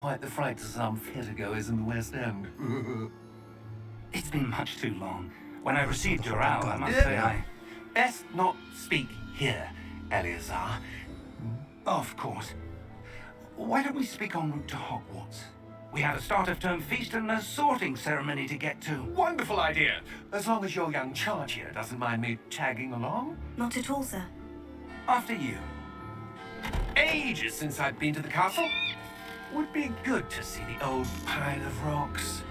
quite the fright to some theatre-goers in the West End. It's been much too long. When I received your owl, I must say I... Best not speak here, Eleazar. Of course. Why don't we speak en route to Hogwarts? We have a start-of-term feast and a sorting ceremony to get to. Wonderful idea! As long as your young charge here doesn't mind me tagging along. Not at all, sir. After you. Ages since I've been to the castle. Would be good to see the old pile of rocks.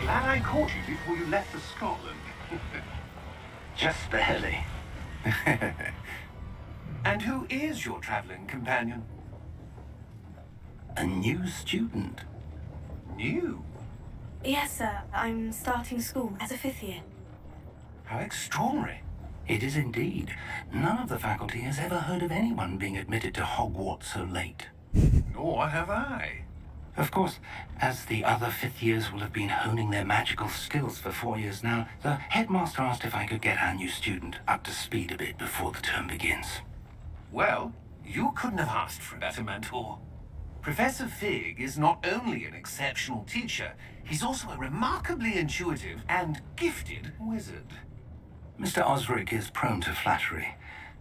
Glad I caught you before you left for Scotland. Just barely. And who is your traveling companion? A new student. New? Yes, sir. I'm starting school as a 5th year. How extraordinary. It is indeed. None of the faculty has ever heard of anyone being admitted to Hogwarts so late. Nor have I. Of course, as the other 5th years will have been honing their magical skills for 4 years now, the headmaster asked if I could get our new student up to speed a bit before the term begins. Well, you couldn't have asked for a better mentor. Professor Fig is not only an exceptional teacher, he's also a remarkably intuitive and gifted wizard. Mr. Osric is prone to flattery.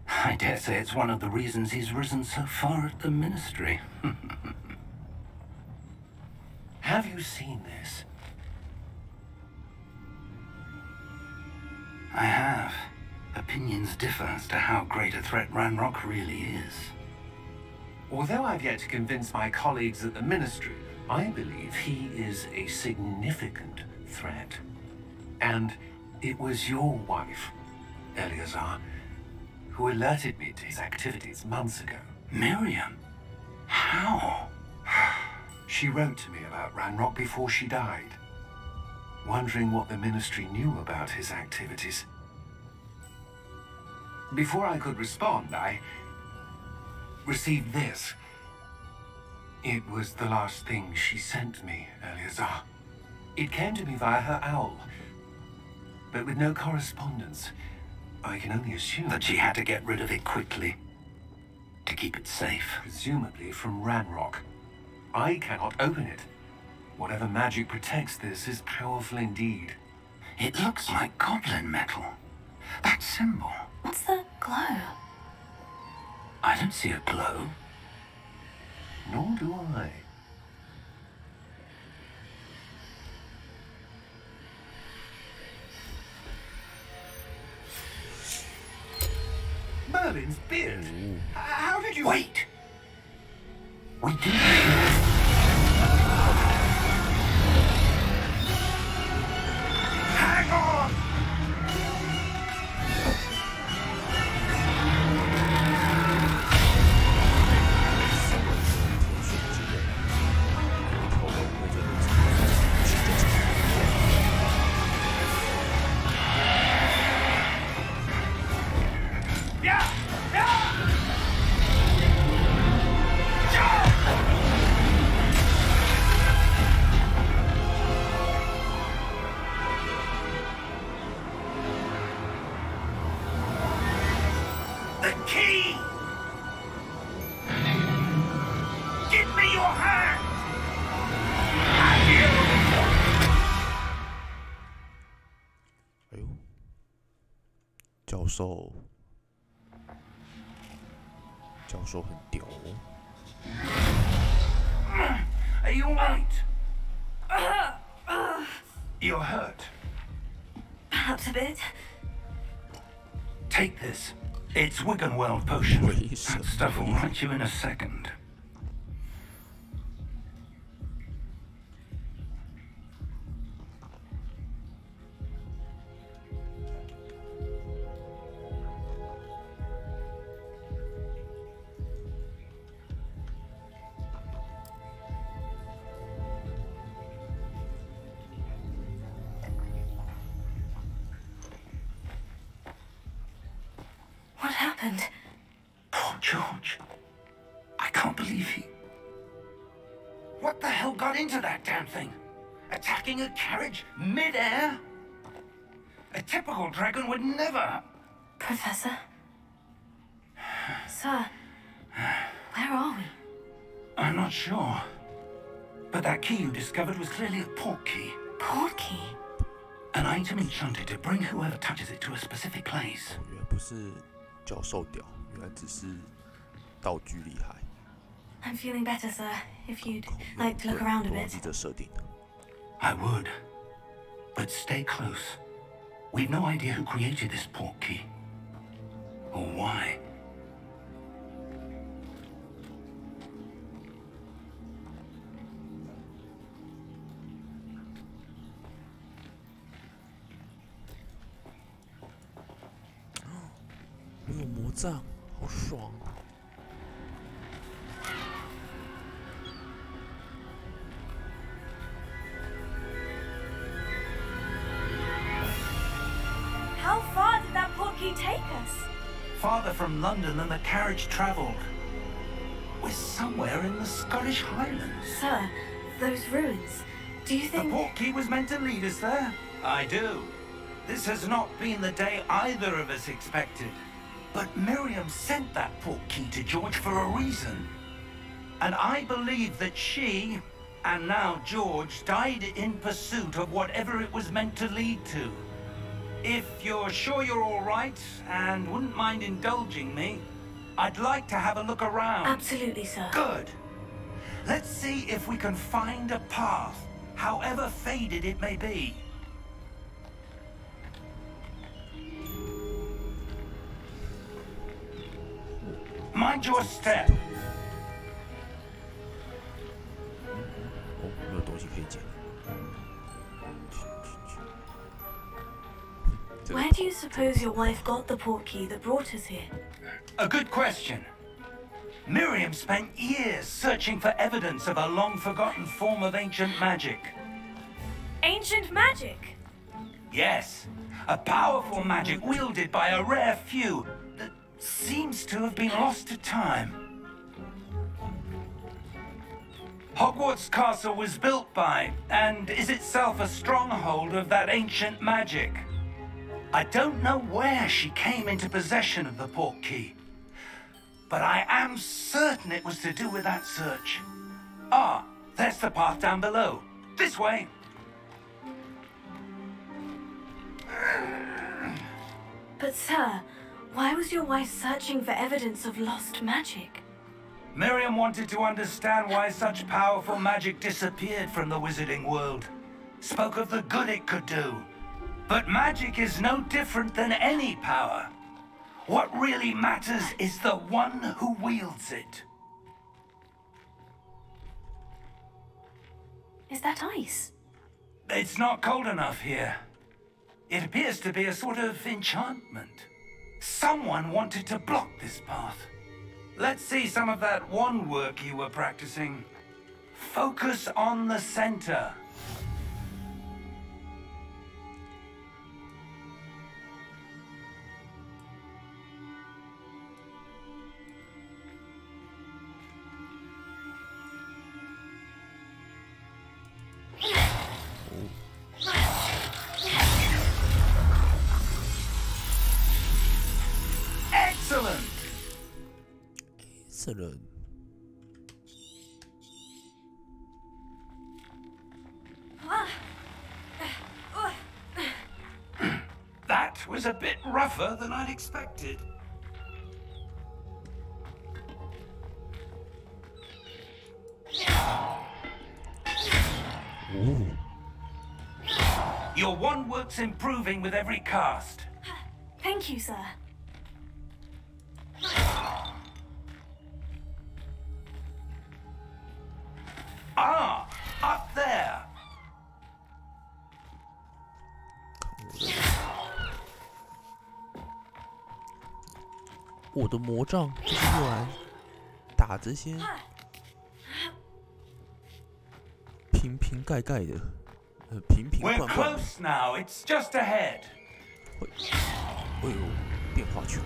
I dare say it's one of the reasons he's risen so far at the ministry. Have you seen this? I have. Opinions differ as to how great a threat Ranrock really is. Although I've yet to convince my colleagues at the Ministry, I believe he is a significant threat. And it was your wife, Eleazar, who alerted me to his activities months ago. Miriam? How? She wrote to me about Ranrock before she died, wondering what the Ministry knew about his activities. Before I could respond, I received this. It was the last thing she sent me, Eleazar. It came to me via her owl, but with no correspondence. I can only assume that she had to get rid of it quickly, to keep it safe. Presumably from Ranrock. I cannot open it. Whatever magic protects this is powerful indeed. It looks like goblin metal. That symbol. What's the glow? I don't see a glow. Nor do I. Merlin's beard. How did you... Wait! We did. Hang on! Yeah! Yeah! The key! Give me your hand! Have you? 哎呦，教授教授很屌哦。Are you alright? You're hurt. Perhaps a bit. Take this. It's Wiggenweld potion. That stuff will right you in a second. What happened? Poor George. I can't believe he... What the hell got into that damn thing? Attacking a carriage mid-air? A typical dragon would never... Professor? Sir, where are we? I'm not sure. But that key you discovered was clearly a port key. Port key? An item enchanted to bring whoever touches it to a specific place. 原来不是教授屌，原来只是道具厉害。I'm feeling better, sir. If you'd like to look around a 忘 bit. 记这设定。 I would. But stay close. We've no idea who created this port key. Or why. 没有魔杖，好爽啊！ How far did that port key take us? Farther from London than the carriage travelled. We're somewhere in the Scottish Highlands. Sir, those ruins. Do you The think... port key was meant to lead us there? I do. This has not been the day either of us expected. But Miriam sent that port key to George for a reason. And I believe that she, and now George, died in pursuit of whatever it was meant to lead to. If you're sure you're all right, and wouldn't mind indulging me, I'd like to have a look around. Absolutely, sir. Good. Let's see if we can find a path, however faded it may be. Mind your step. 哦，没有东西可以捡。 Where do you suppose your wife got the port key that brought us here? A good question. Miriam spent years searching for evidence of a long-forgotten form of ancient magic. Ancient magic? Yes, a powerful magic wielded by a rare few that seems to have been lost to time. Hogwarts Castle was built by, and is itself a stronghold of that ancient magic. I don't know where she came into possession of the port key, but I am certain it was to do with that search. Ah, there's the path down below. This way. But sir, why was your wife searching for evidence of lost magic? Miriam wanted to understand why such powerful magic disappeared from the wizarding world. Spoke of the good it could do. But magic is no different than any power. What really matters is the one who wields it. Is that ice? It's not cold enough here. It appears to be a sort of enchantment. Someone wanted to block this path. Let's see some of that wand work you were practicing. Focus on the center. Excellent! Excellent. That was a bit rougher than I'd expected. Your one work's improving with every cast. Thank you, sir. Ah, up there. 我的魔杖就是用来打这些瓶瓶盖盖的，瓶瓶 We're 罐罐。 close now. It's just ahead. 哎呦，变化球！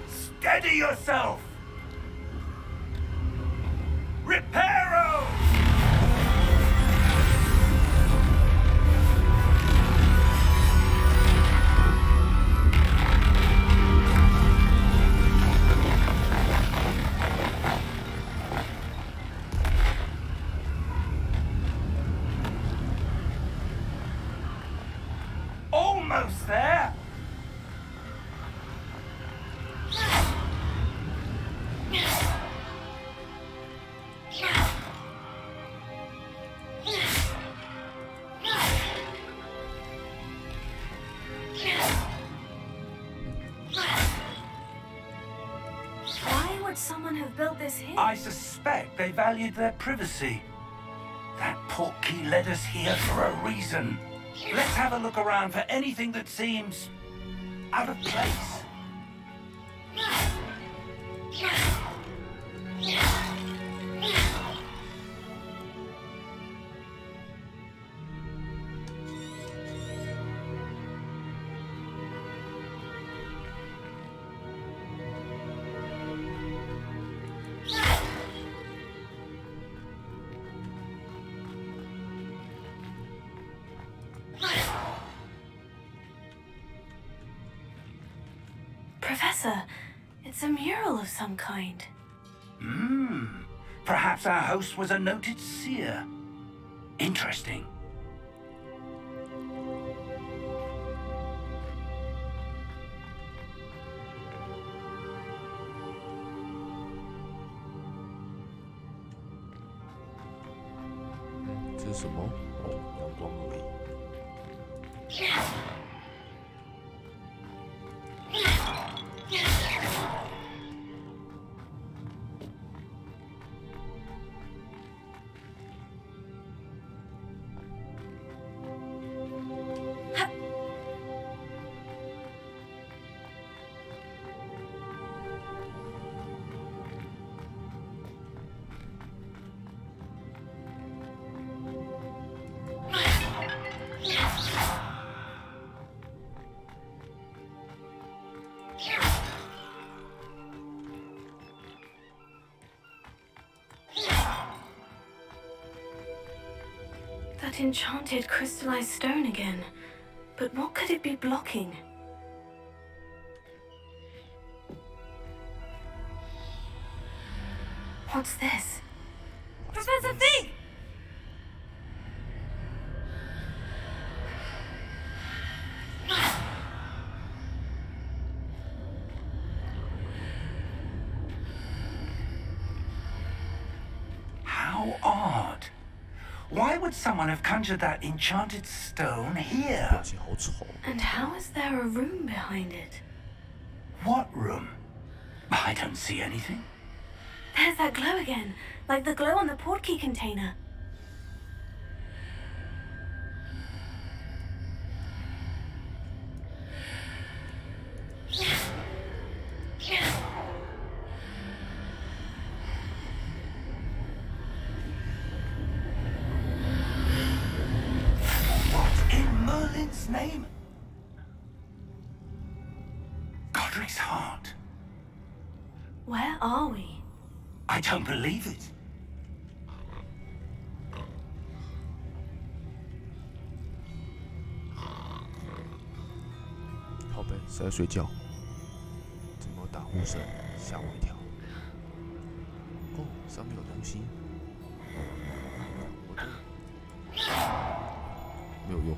Steady yourself. Reparo! Almost there. Why would someone have built this here? I suspect they valued their privacy. That portkey led us here for a reason. Let's have a look around for anything that seems out of place. Professor, it's a mural of some kind. Perhaps our host was a noted seer. Interesting. This is 什么？哦，阳光而已。 That enchanted crystallized stone again. But what could it be blocking? What's this? Professor Thief! How odd. Why would someone have conjured that enchanted stone here? 表情好丑。 And how is there a room behind it? What room? I don't see anything. There's that glow again, like the glow on the portkey container. What in Merlin's name? Godric's heart. Where are we? I don't believe it. 靠背是在睡觉，怎么有打呼声？吓我一跳。哦，上面有东西，我的没有用。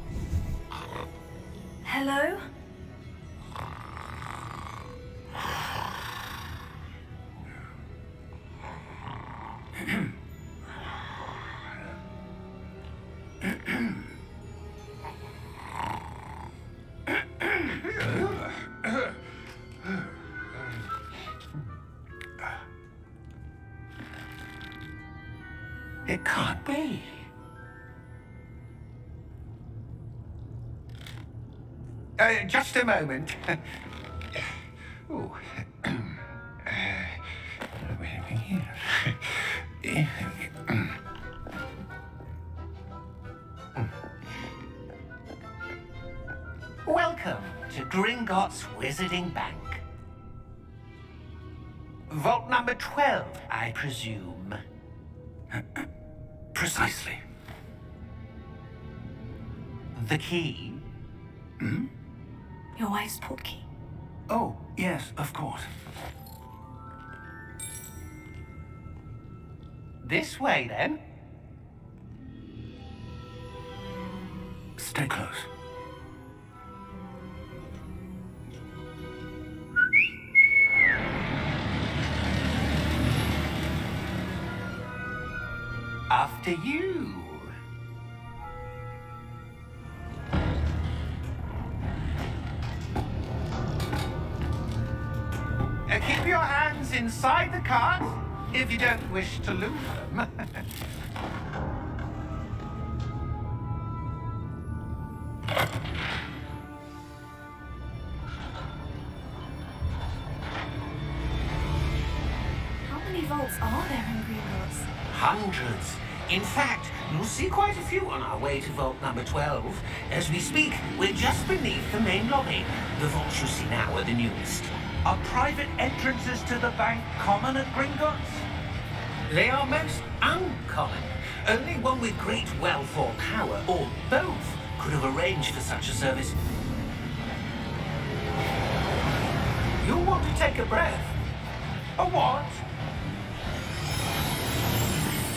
Hello? It can't be. Just a moment. Ooh. Welcome to Gringotts Wizarding Bank. Vault number 12, I presume. Precisely. The key? Hmm? Your wife's portkey. Oh, yes, of course. This way, then. Stay close. After you. Keep your hands inside the cart if you don't wish to lose them. How many vaults are there in Gringotts? Hundreds. In fact, you'll see quite a few on our way to vault number 12. As we speak, we're just beneath the main lobby. The vaults you see now are the newest. Are private entrances to the bank common at Gringotts? They are most uncommon. Only one with great wealth or power, or both, could have arranged for such a service. You'll want to take a breath. A what?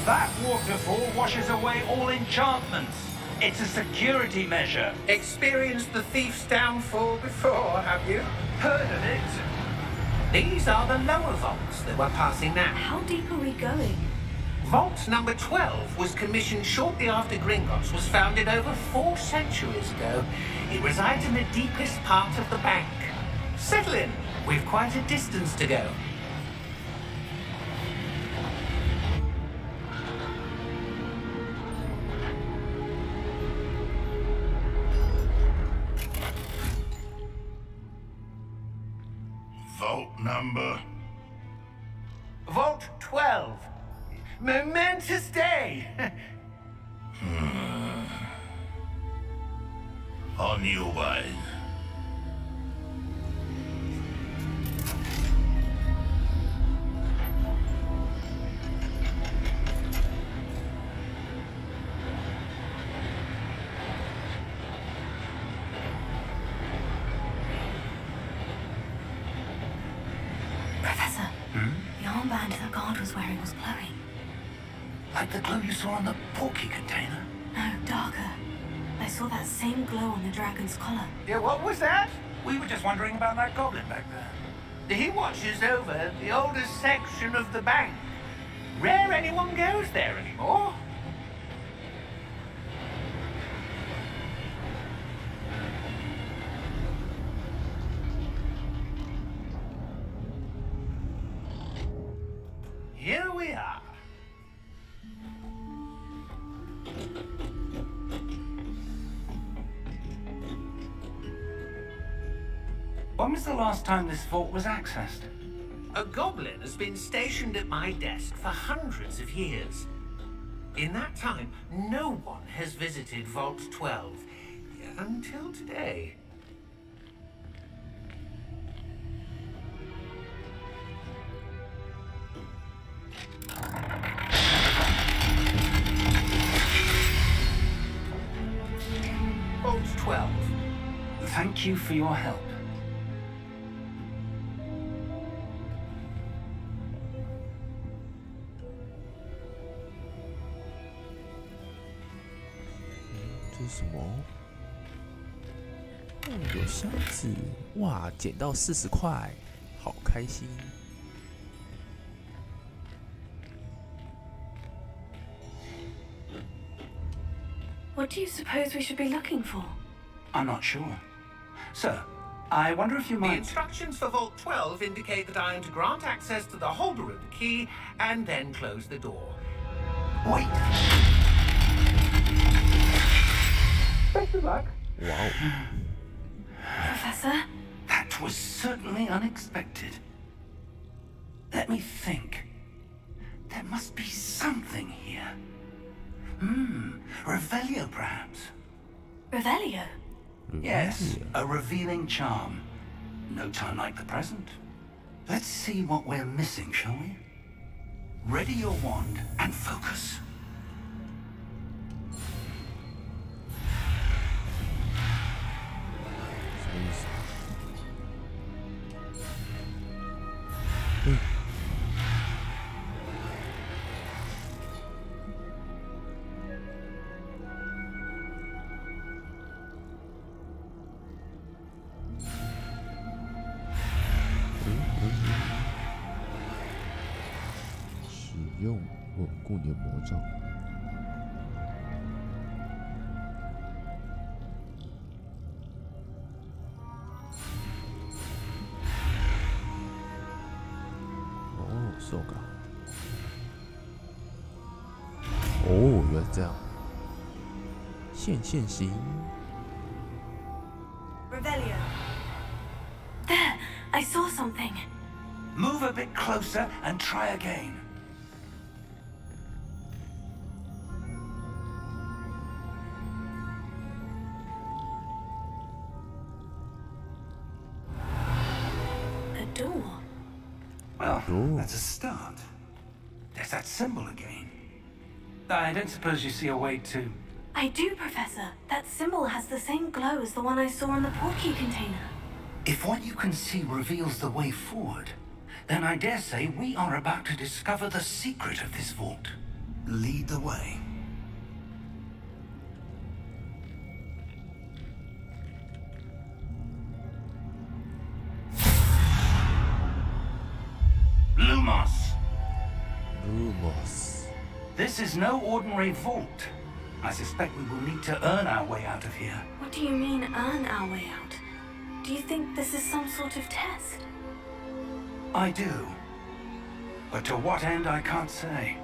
That waterfall washes away all enchantments. It's a security measure. Experienced the thief's downfall before, have you? Heard of it? These are the lower vaults that we're passing now. How deep are we going? Vault number 12 was commissioned shortly after Gringotts was founded over 4 centuries ago. It resides in the deepest part of the bank. Settle in. We've quite a distance to go. Vault number? Vault 12. Momentous day. On your way. Professor, the armband the guard was wearing was glowing. Like the glow you saw on the porky container? No, darker. I saw that same glow on the dragon's collar. Yeah, what was that? We were just wondering about that goblin back there. He watches over the oldest section of the bank. Rare anyone goes there anymore. Here we are. When was the last time this vault was accessed? A goblin has been stationed at my desk for hundreds of years. In that time, no one has visited Vault 12 until today. Vault 12. Thank you for your help.这是什么？哦，有箱子，哇，捡到40块，好开心！ What do you suppose we should be looking for? I'm not sure. Sir, I wonder if you The might... instructions for Vault 12 indicate that I am to grant access to the holder of the key and then close the door. Wait. Best of luck. 哇哦， Professor? That was certainly unexpected. Let me think. There must be something here. Revelio, perhaps. Revelio? Yes, a revealing charm. No time like the present. Let's see what we're missing, shall we? Ready your wand and focus. 什么意思？使用稳固你的魔杖。哦，手感。哦，原来这样。现行。 Revelio. There! I saw something. Move a bit closer and try again. A door. Well, Ooh. that's a start. There's that symbol again. I don't suppose you see a way to... I do, Professor. That symbol has the same glow as the one I saw in the portkey container. If what you can see reveals the way forward, then I dare say we are about to discover the secret of this vault. Lead the way. Lumos! Lumos. This is no ordinary vault. I suspect we will need to earn our way out of here. What do you mean, earn our way out? Do you think this is some sort of test? I do. But to what end, I can't say.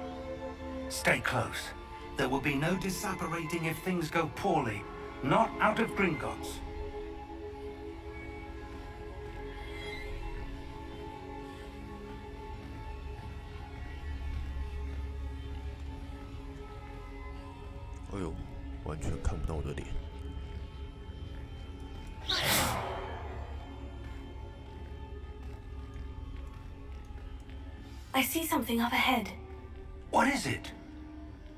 Stay close. There will be no disapparating if things go poorly. Not out of Gringotts. Oh 呦，完全看不到我的脸。 I see something up ahead. What is it?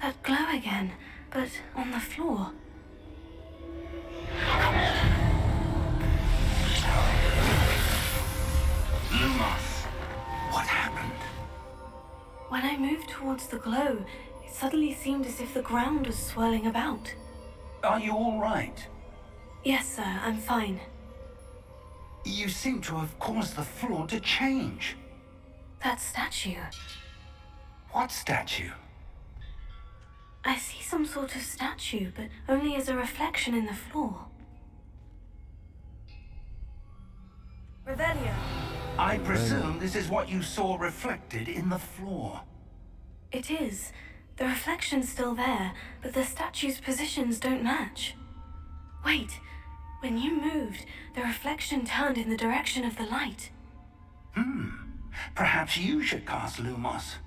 That glow again, but on the floor. Lumos. What happened? When I moved towards the glow, it suddenly seemed as if the ground was swirling about. Are you all right? Yes, sir, I'm fine. You seem to have caused the floor to change. That statue. What statue? I see some sort of statue, but only as a reflection in the floor. Revelio. I presume this is what you saw reflected in the floor. It is. The reflection's still there, but the statue's positions don't match. Wait. When you moved, the reflection turned in the direction of the light. Perhaps you should cast Lumos.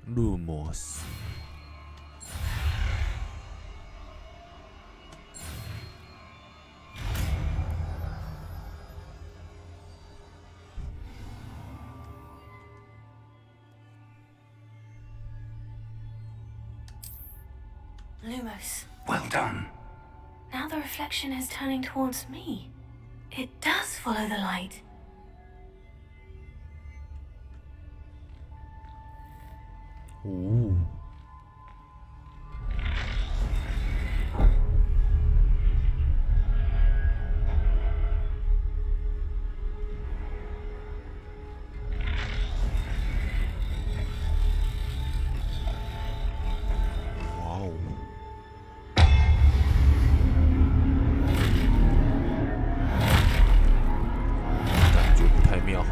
Lumos. Lumos. Well done. Now the reflection is turning towards me. It does follow the light. Ooh. Wow. 感觉不太妙。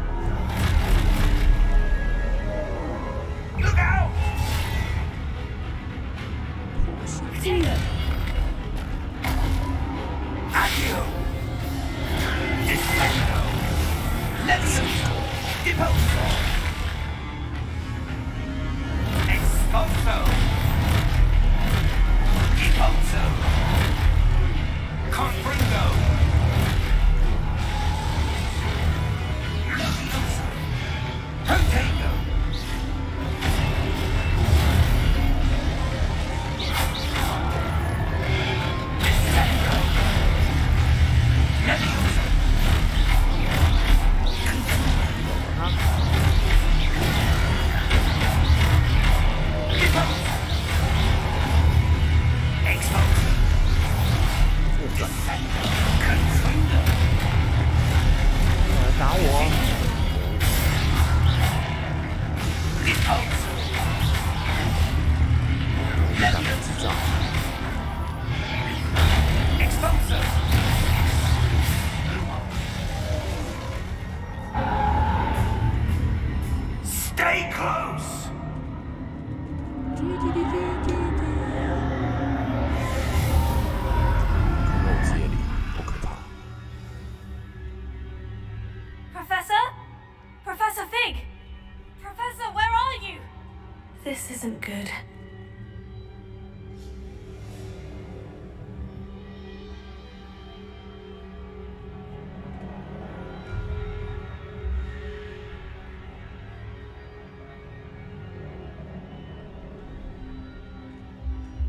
This isn't good.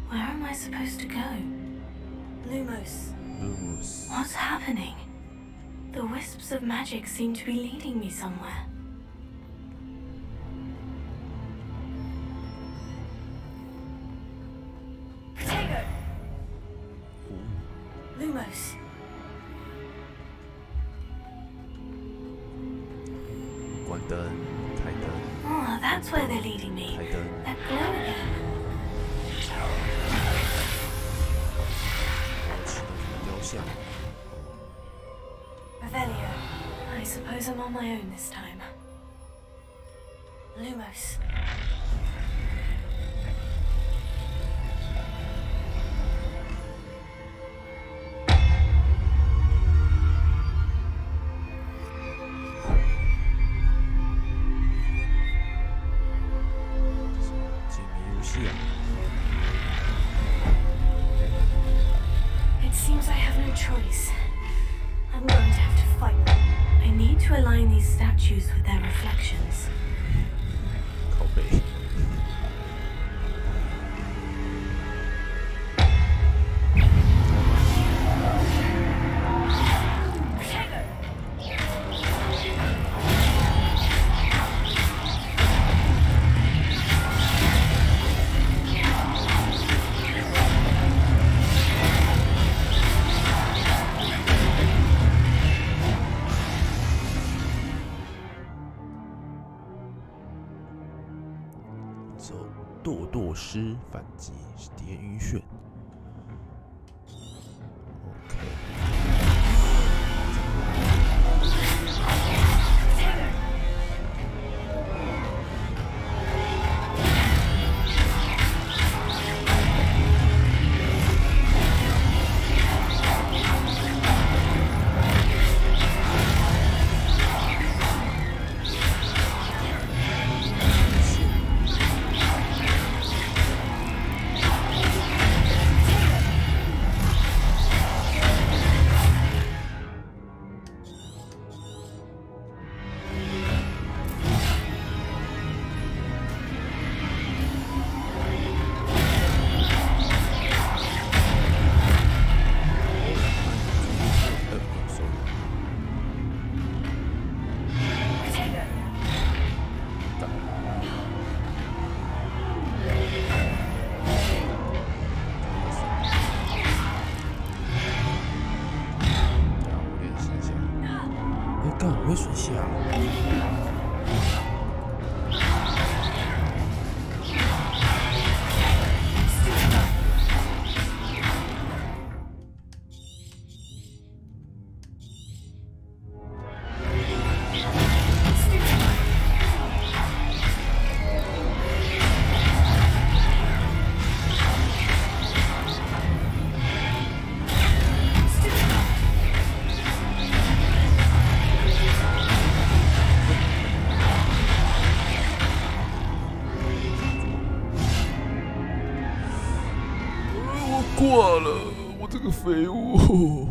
Where am I supposed to go? Lumos. What's happening? The wisps of magic seem to be leading me somewhere. Potato! Lumos. Oh, that's where they're leading me. That glow again. Revelio. I suppose I'm on my own this time. Lumos. It seems I have no choice. I'm going to have to fight them. I need to align these statues with their reflections.堕师反击蝶晕眩。化了，我这个废物。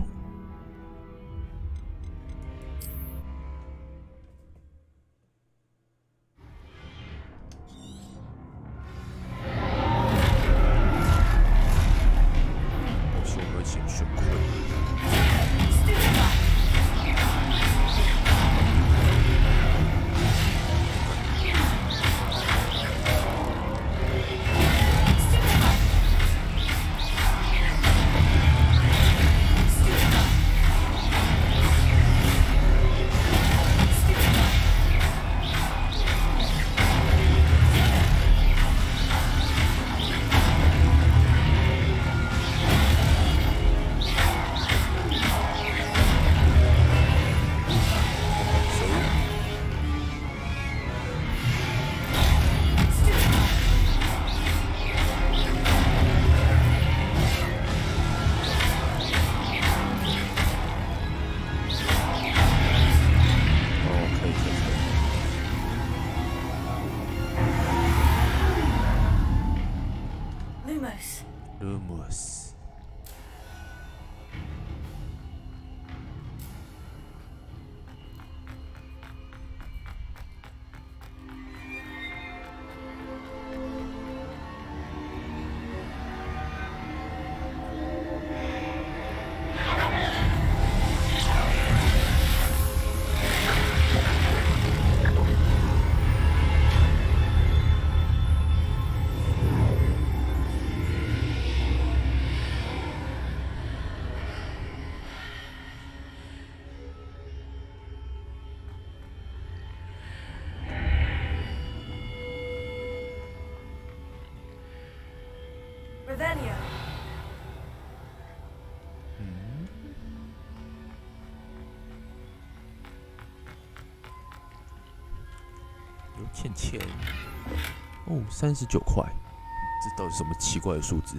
欠钱哦，39块，这到底什么奇怪的数字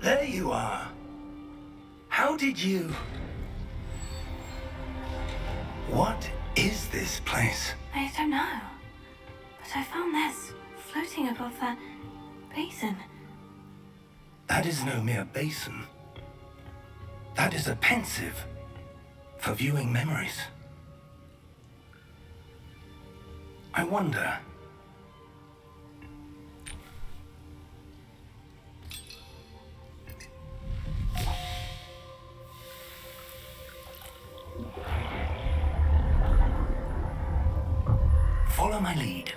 ？There you are. How did you... What is this place? I don't know. But I found this floating above that basin. That is no mere basin. That is a pensive for viewing memories. I wonder... Follow my lead.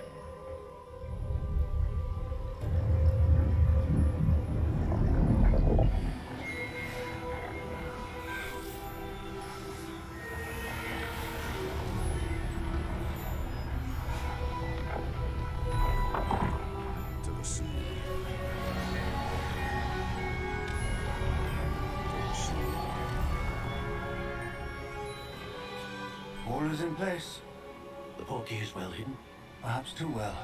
All is in place. The portkey is well hidden. Perhaps too well.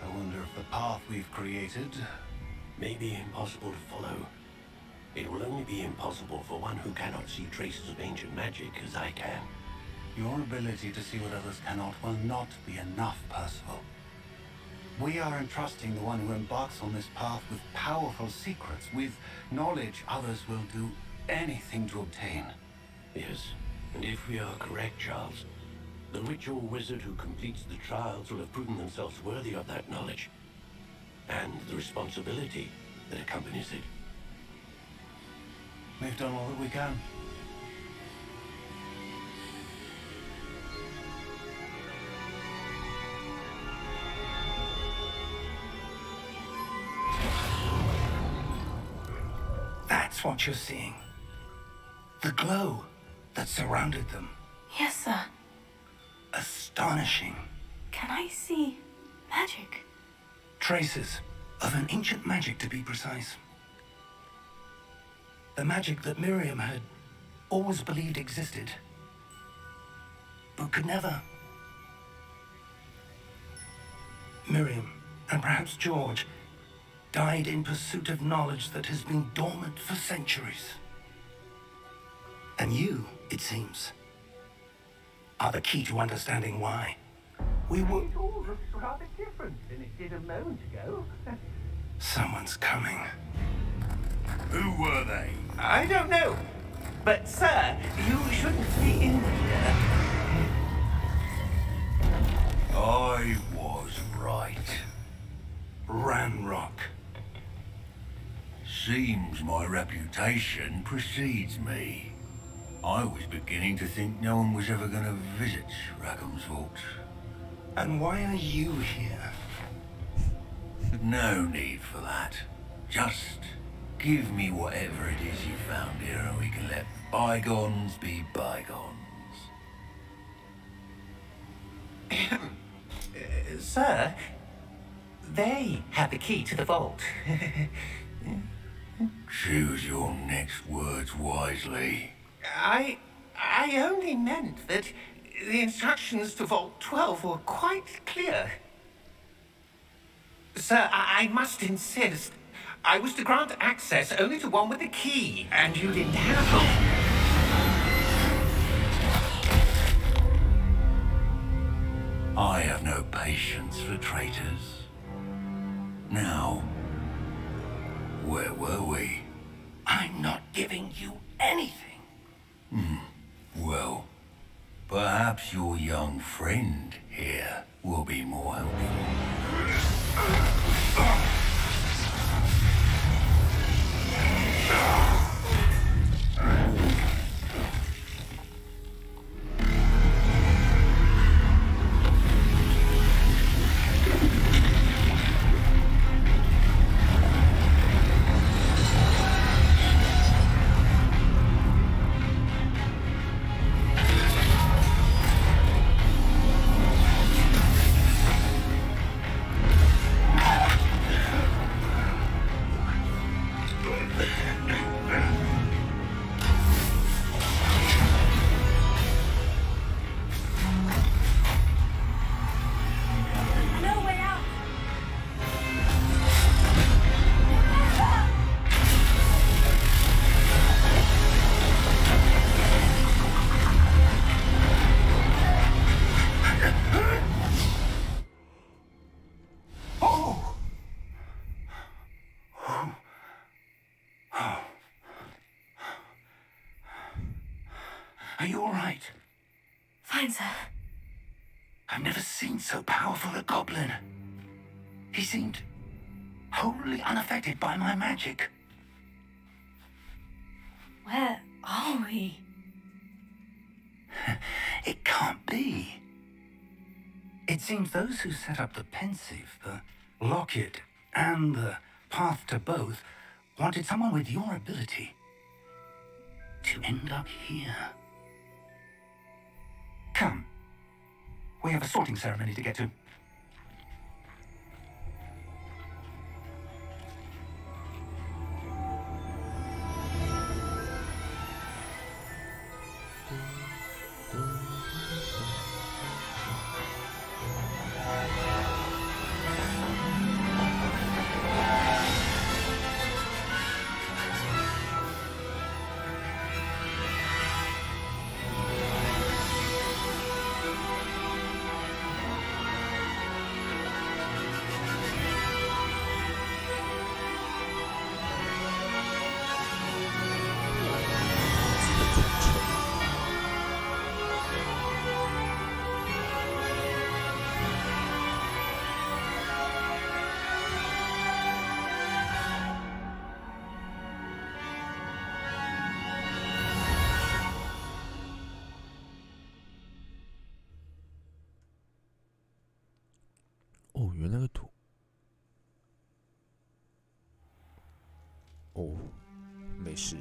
I wonder if the path we've created may be impossible to follow. It will only be impossible for one who cannot see traces of ancient magic as I can. Your ability to see what others cannot will not be enough, Percival. We are entrusting the one who embarks on this path with powerful secrets, with knowledge others will do anything to obtain. Yes, and if we are correct, Charles, the ritual wizard who completes the trials will have proven themselves worthy of that knowledge, and the responsibility that accompanies it. We've done all that we can. That's what you're seeing. The glow that surrounded them. Yes, sir. Astonishing. Can I see magic? Traces of an ancient magic, to be precise. The magic that Miriam had always believed existed, but could never. Miriam, and perhaps George, died in pursuit of knowledge that has been dormant for centuries. And you, it seems, are the key to understanding why. We were... It all looks rather different than it did a moment ago. Someone's coming. Who were they? I don't know. But, sir, you shouldn't be in here. I was right. Ranrock. Seems my reputation precedes me. I was beginning to think no one was ever going to visit Rackham's vault. And why are you here? No need for that. Just give me whatever it is you found here and we can let bygones be bygones. Sir, they have the key to the vault. Choose your next words wisely. I only meant that the instructions to Vault 12 were quite clear. Sir, I must insist. I was to grant access only to one with the key, and you didn't have it. I have no patience for traitors. Now, where were we? I'm not giving you anything. Well, perhaps your young friend here will be more helpful. Are you all right? Fine, sir. I've never seen so powerful a goblin. He seemed wholly unaffected by my magic. Where are we? It can't be. It seems those who set up the pensive, the locket, and the path to both wanted someone with your ability to end up here. Come. We have a sorting ceremony to get to.哦，原来那个图。哦，没事。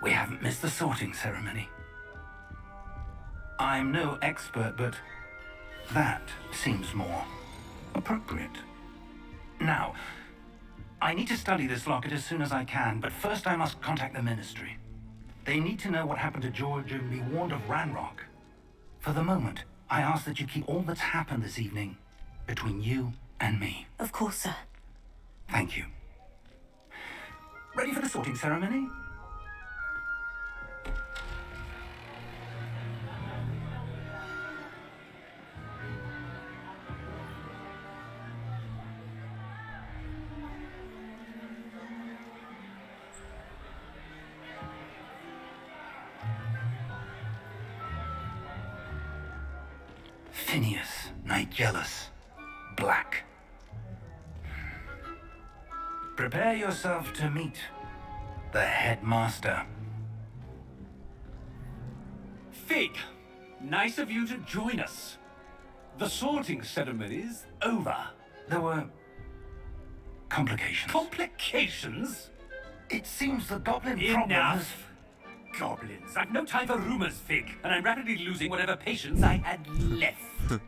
we haven't missed the sorting ceremony. I'm no expert, but that seems more appropriate. Now, I need to study this locket as soon as I can, but first I must contact the Ministry. They need to know what happened to George and be warned of Ranrock. For the moment, I ask that you keep all that's happened this evening between you and me. Of course, sir. Thank you. Ready for the sorting ceremony? Phineas, Nigellus, Black. Prepare yourself to meet the headmaster. Fig, nice of you to join us. The sorting ceremony's over. There were complications. Complications? It seems the goblin problem has... Enough! Goblins. I've no time for rumors, Fig, and I'm rapidly losing whatever patience I had left.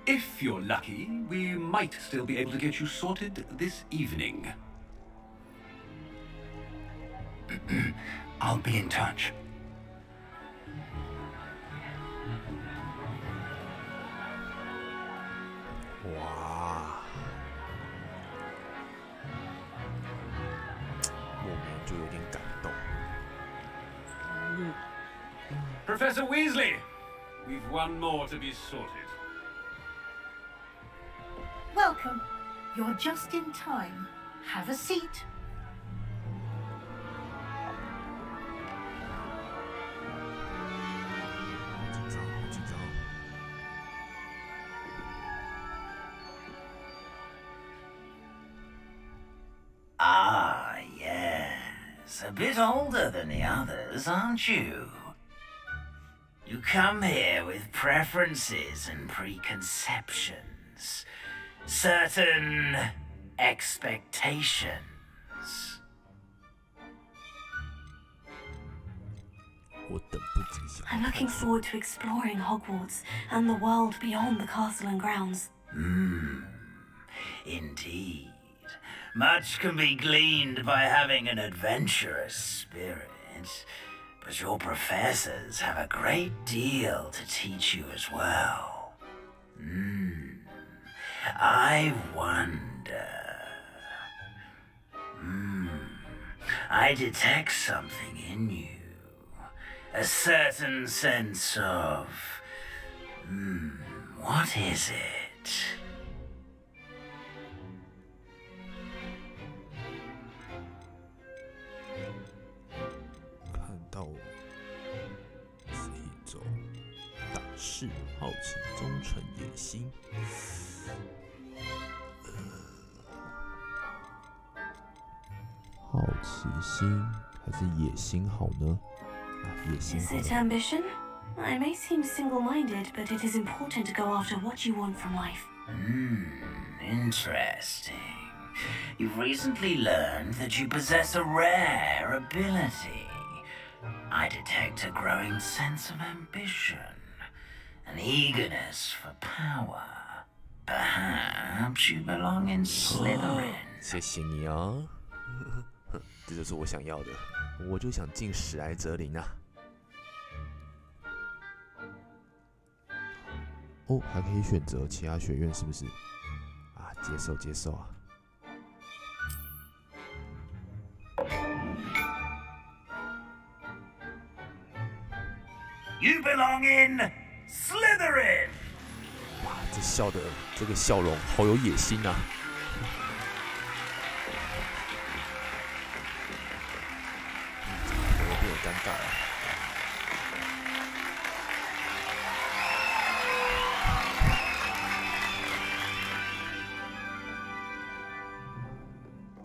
If you're lucky, we might still be able to get you sorted this evening. I'll be in touch. Wow. 莫名就有点感动。Professor Weasley, we've one more to be sorted. Welcome. You're just in time. Have a seat. Ah, yes. A bit older than the others, aren't you? You come here with preferences and preconceptions. Certain expectations. I'm looking forward to exploring Hogwarts and the world beyond the castle and grounds. Indeed. Much can be gleaned by having an adventurous spirit, but your professors have a great deal to teach you as well. I wonder... I detect something in you. A certain sense of... what is it? Is it ambition? I may seem single-minded, but it is important to go after what you want from life. Interesting. You've recently learned that you possess a rare ability. I detect a growing sense of ambition, an eagerness for power. Perhaps you belong in Slytherin. 谢谢你啊，这就是我想要的，我就想进史莱哲林啊。哦，还可以选择其他学院，是不是？啊，接受接受啊。You belong in Slytherin. 哇，这笑的这个笑容好有野心啊！有点尴尬啊。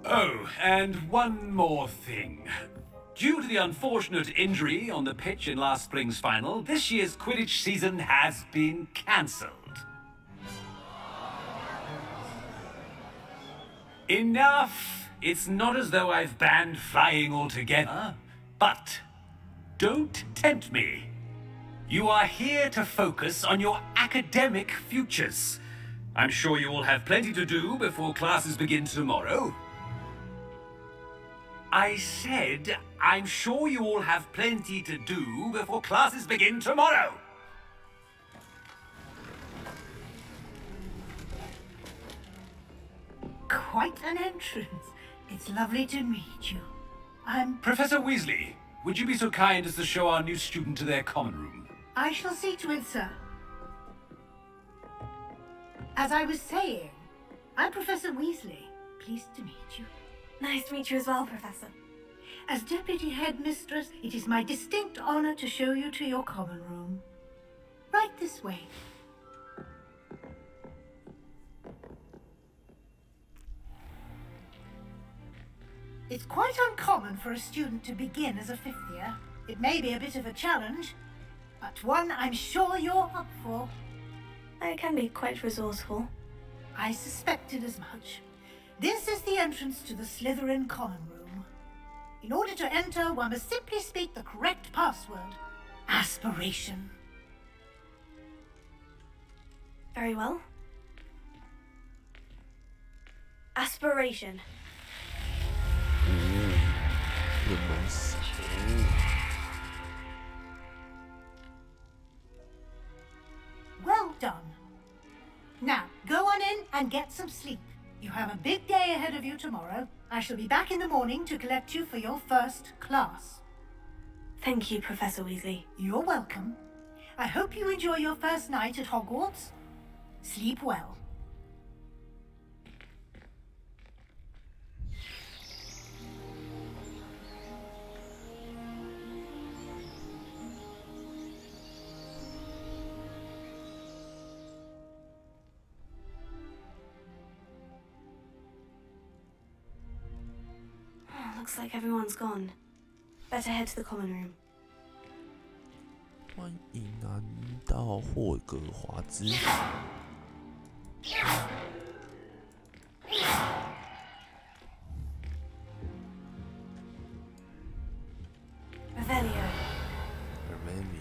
Oh, and one more thing. Due to the unfortunate injury on the pitch in last spring's final, this year's Quidditch season has been cancelled. Enough! It's not as though I've banned flying altogether. But don't tempt me. You are here to focus on your academic futures. I'm sure you all have plenty to do before classes begin tomorrow. I said, I'm sure you all have plenty to do before classes begin tomorrow. Quite an entrance. It's lovely to meet you. I'm... Professor Weasley, would you be so kind as to show our new student to their common room? I shall see to it, sir. As I was saying, I'm Professor Weasley. Pleased to meet you. Nice to meet you as well, Professor. As Deputy Headmistress, it is my distinct honor to show you to your common room. Right this way. It's quite uncommon for a student to begin as a fifth year. It may be a bit of a challenge, but one I'm sure you're up for. I can be quite resourceful. I suspected as much. This is the entrance to the Slytherin common room. In order to enter, one must simply speak the correct password. Aspiration. Very well. Aspiration. Well done. Now, go on in and get some sleep. You have a big day ahead of you tomorrow. I shall be back in the morning to collect you for your first class. Thank you, Professor Weasley. You're welcome. I hope you enjoy your first night at Hogwarts. Sleep well. Looks like everyone's gone. Better head to the common room. 欢迎来到霍格华兹。Revelio. Revelio.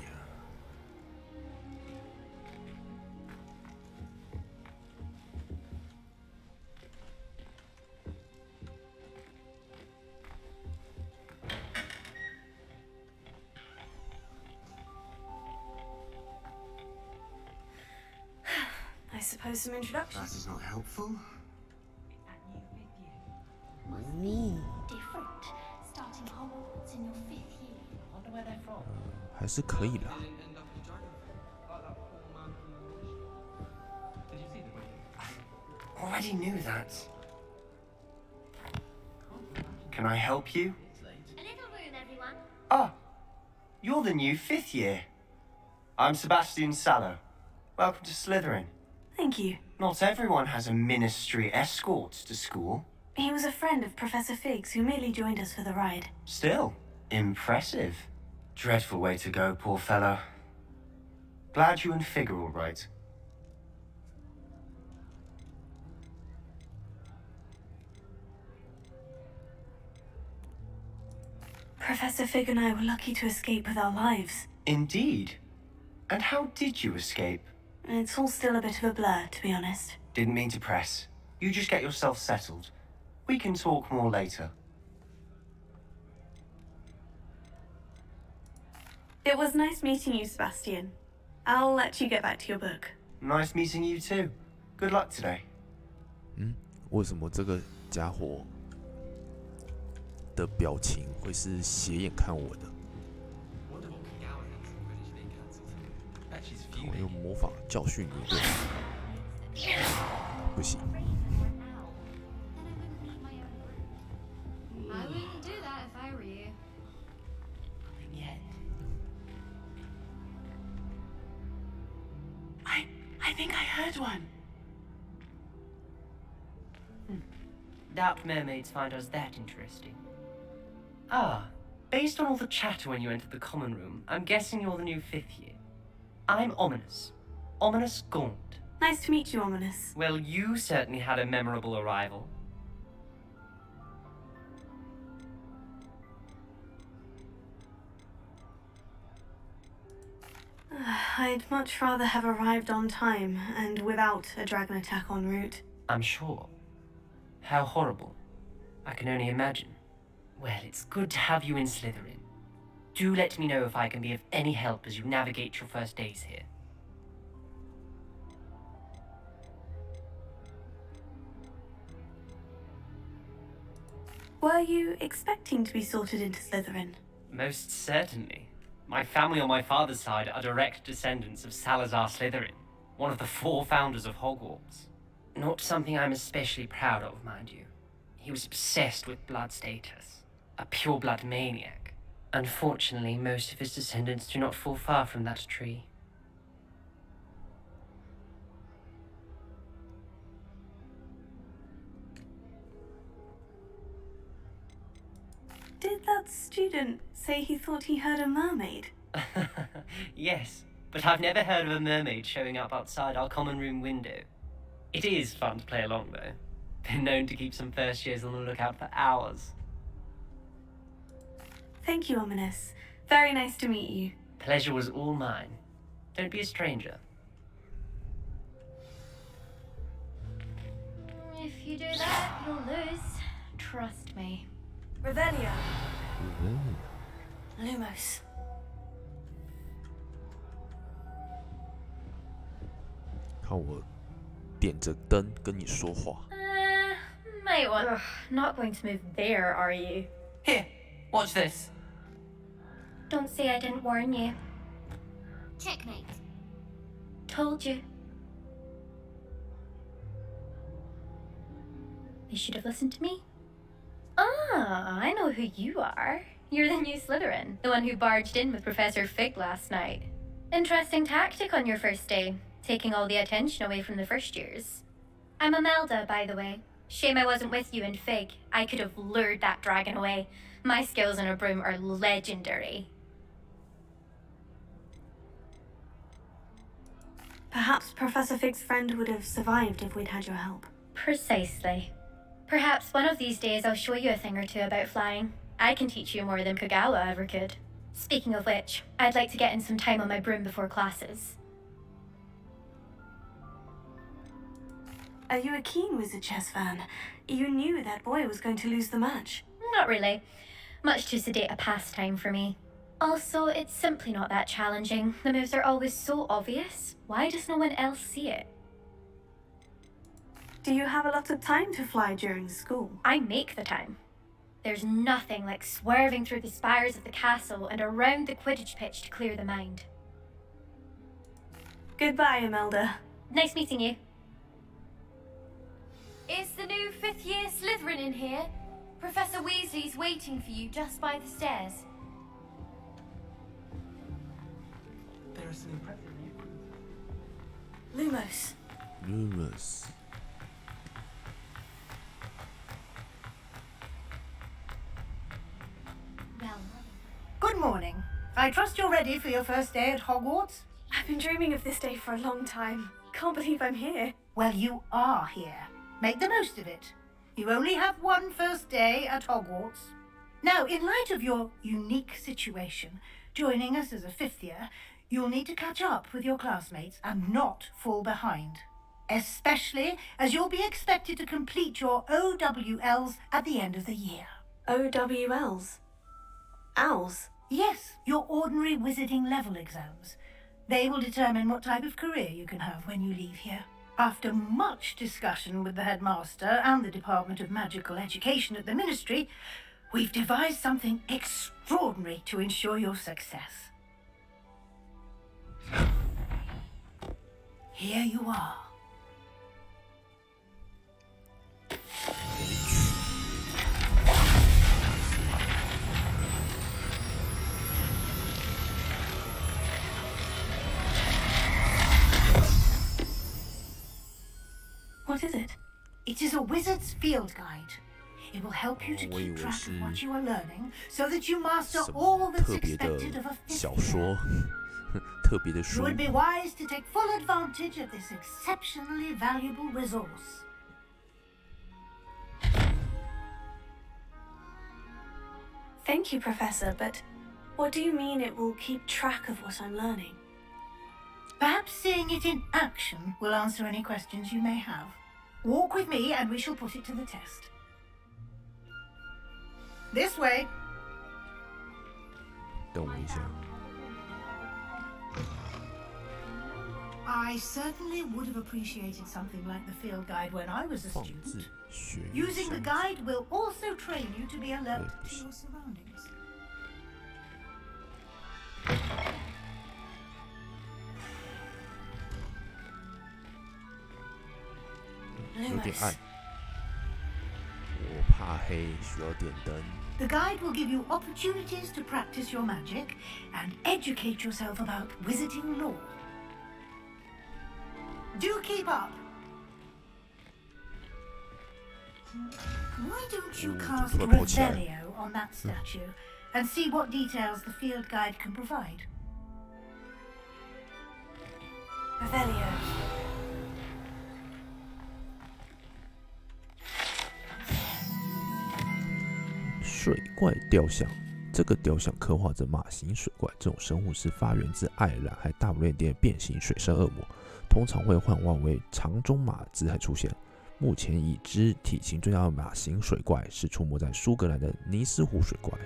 I suppose some introductions. That is not helpful. Different. Starting Hogwarts in your 5th year. I wonder where they're from. 还是可以啦。Already knew that. Can I help you? A little room, everyone. Ah, you're the new 5th year. I'm Sebastian Sallow. Welcome to Slytherin. Thank you. Not everyone has a ministry escort to school. He was a friend of Professor Fig's who merely joined us for the ride. Still, impressive. Dreadful way to go, poor fellow. Glad you and Fig are all right. Professor Fig and I were lucky to escape with our lives. Indeed. And how did you escape? It's all still a bit of a blur, to be honest. Didn't mean to press. You just get yourself settled. We can talk more later. It was nice meeting you, Sebastian. I'll let you get back to your book. Nice meeting you too. Good luck today. 为什么这个家伙的表情会是斜眼看我的？我用魔法教训你，对吧？不行。I wouldn't do that if I were you. I think I heard one. Doubt mermaids find us that interesting. Ah, based on all the chatter when you entered the common room, I'm guessing you're the new 5th year. I'm Ominous. Ominous Gaunt. Nice to meet you, Ominous. Well, you certainly had a memorable arrival. I'd much rather have arrived on time and without a dragon attack en route. I'm sure. How horrible. I can only imagine. Well, it's good to have you in Slytherin. Do let me know if I can be of any help as you navigate your first days here. Were you expecting to be sorted into Slytherin? Most certainly. My family on my father's side are direct descendants of Salazar Slytherin, one of the 4 founders of Hogwarts. Not something I'm especially proud of, mind you. He was obsessed with blood status, a pure-blood maniac. Unfortunately, most of his descendants do not fall far from that tree. Did that student say he thought he heard a mermaid? Yes, but I've never heard of a mermaid showing up outside our common room window. It is fun to play along, though. Been known to keep some first years on the lookout for hours. Thank you, Ominous. Very nice to meet you. Pleasure was all mine. Don't be a stranger. If you do that, you'll lose. Trust me. Revelio. Lumos. 看我点着灯跟你说话。Might want. Ugh, not going to move there, are you? Here, watch this. Don't say I didn't warn you. Checkmate. Told you. You should have listened to me. Ah, I know who you are. You're the new Slytherin, the one who barged in with Professor Fig last night. Interesting tactic on your first day, taking all the attention away from the first years. I'm Imelda, by the way. Shame I wasn't with you in Fig. I could have lured that dragon away. My skills on a broom are legendary. Perhaps Professor Fig's friend would have survived if we'd had your help. Precisely. Perhaps one of these days I'll show you a thing or two about flying. I can teach you more than Kogawa ever could. Speaking of which, I'd like to get in some time on my broom before classes. Are you a keen Wizard chess fan? You knew that boy was going to lose the match. Not really. Much too sedate a pastime for me. Also, it's simply not that challenging. The moves are always so obvious. Why does no one else see it? Do you have a lot of time to fly during school? I make the time. There's nothing like swerving through the spires of the castle and around the Quidditch pitch to clear the mind. Goodbye, Imelda. Nice meeting you. Is the new 5th year Slytherin in here? Professor Weasley's waiting for you just by the stairs. There's an impressive Lumos. Lumos. Good morning. I trust you're ready for your first day at Hogwarts? I've been dreaming of this day for a long time. Can't believe I'm here. Well, you are here. Make the most of it. You only have one first day at Hogwarts. Now, in light of your unique situation, joining us as a 5th year, you'll need to catch up with your classmates and not fall behind. Especially as you'll be expected to complete your OWLs at the end of the year. OWLs? Owls? Yes, your ordinary wizarding level exams. They will determine what type of career you can have when you leave here. After much discussion with the headmaster and the Department of Magical Education at the Ministry, we've devised something extraordinary to ensure your success. Here you are. What is it? It is a wizard's field guide. It will help you to keep track of what you are learning, so that you master all that's expected of a 5th year. You would be wise to take full advantage of this exceptionally valuable resource. Thank you, Professor, but what do you mean it will keep track of what I'm learning? Perhaps seeing it in action will answer any questions you may have. Walk with me and we shall put it to the test. This way. 等我一下。 I certainly would have appreciated something like the field guide when I was a student. Using the guide will also train you to be alert to your surroundings. The guide will give you opportunities to practice your magic and educate yourself about wizarding lore. Do keep up. Why don't you cast Revelio on that statue and see what details the field guide can provide? Revelio. 水怪雕像，这个雕像刻画着马形水怪，这种生物是发源自爱尔兰和大不列颠变形水生恶魔，通常会幻化为长中马姿态出现。目前已知体型最大的马形水怪是出没在苏格兰的尼斯湖水怪。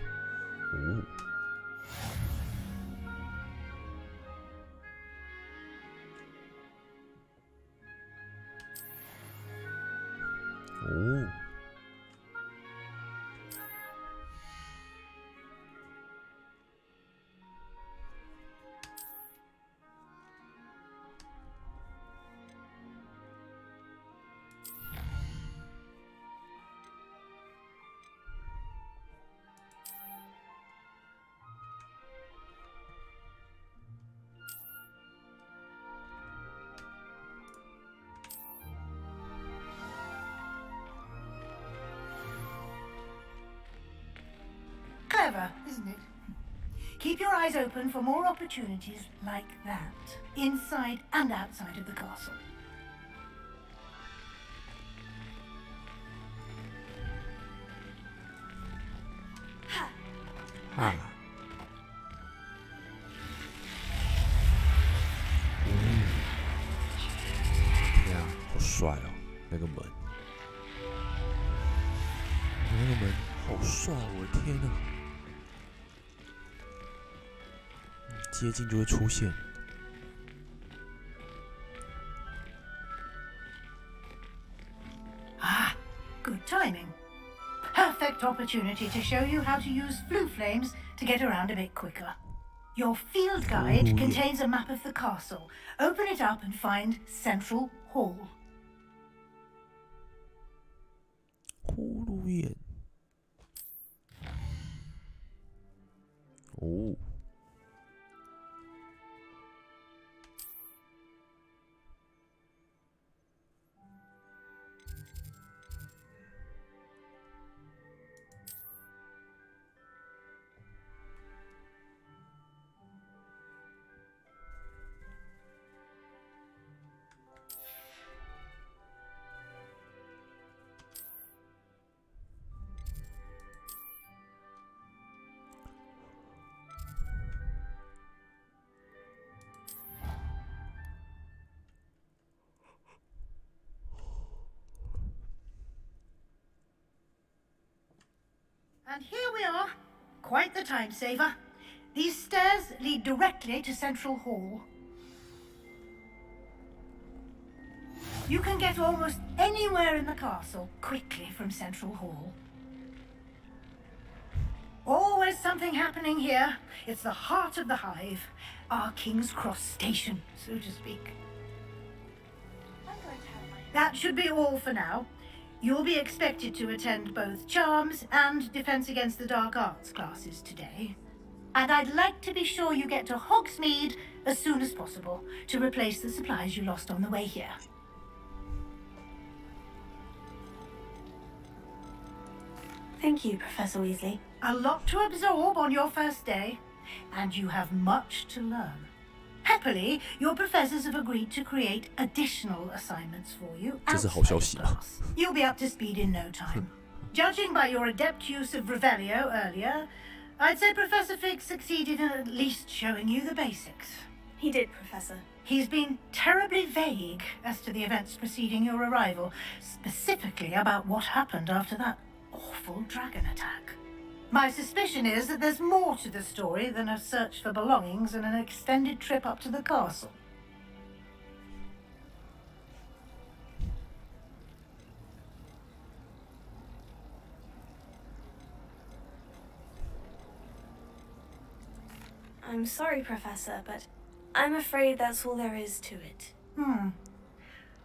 Clever, isn't it? Keep your eyes open for more opportunities like that, inside and outside of the castle. Ha. 天啊，好帅哦！那个门，那个门好帅，我的天哪！接近就会出现。Ah, good timing. Perfect opportunity to show you how to use flue flames to get around a bit quicker. Your field guide contains a map of the castle. Open it up and find Central Hall. 葫芦眼。哦。And here we are. Quite the time saver. These stairs lead directly to Central Hall. You can get almost anywhere in the castle quickly from Central Hall. Always something happening here. It's the heart of the hive. Our King's Cross station, so to speak. That should be all for now. You'll be expected to attend both Charms and Defense Against the Dark Arts classes today. And I'd like to be sure you get to Hogsmeade as soon as possible to replace the supplies you lost on the way here. Thank you, Professor Weasley. A lot to absorb on your first day, and you have much to learn. Happily, your professors have agreed to create additional assignments for you outside of class. You'll be up to speed in no time. Judging by your adept use of Revelio earlier, I'd say Professor Fig succeeded in at least showing you the basics. He did, Professor. He's been terribly vague as to the events preceding your arrival, specifically about what happened after that awful dragon attack. My suspicion is that there's more to the story than a search for belongings and an extended trip up to the castle. I'm sorry, Professor, but I'm afraid that's all there is to it.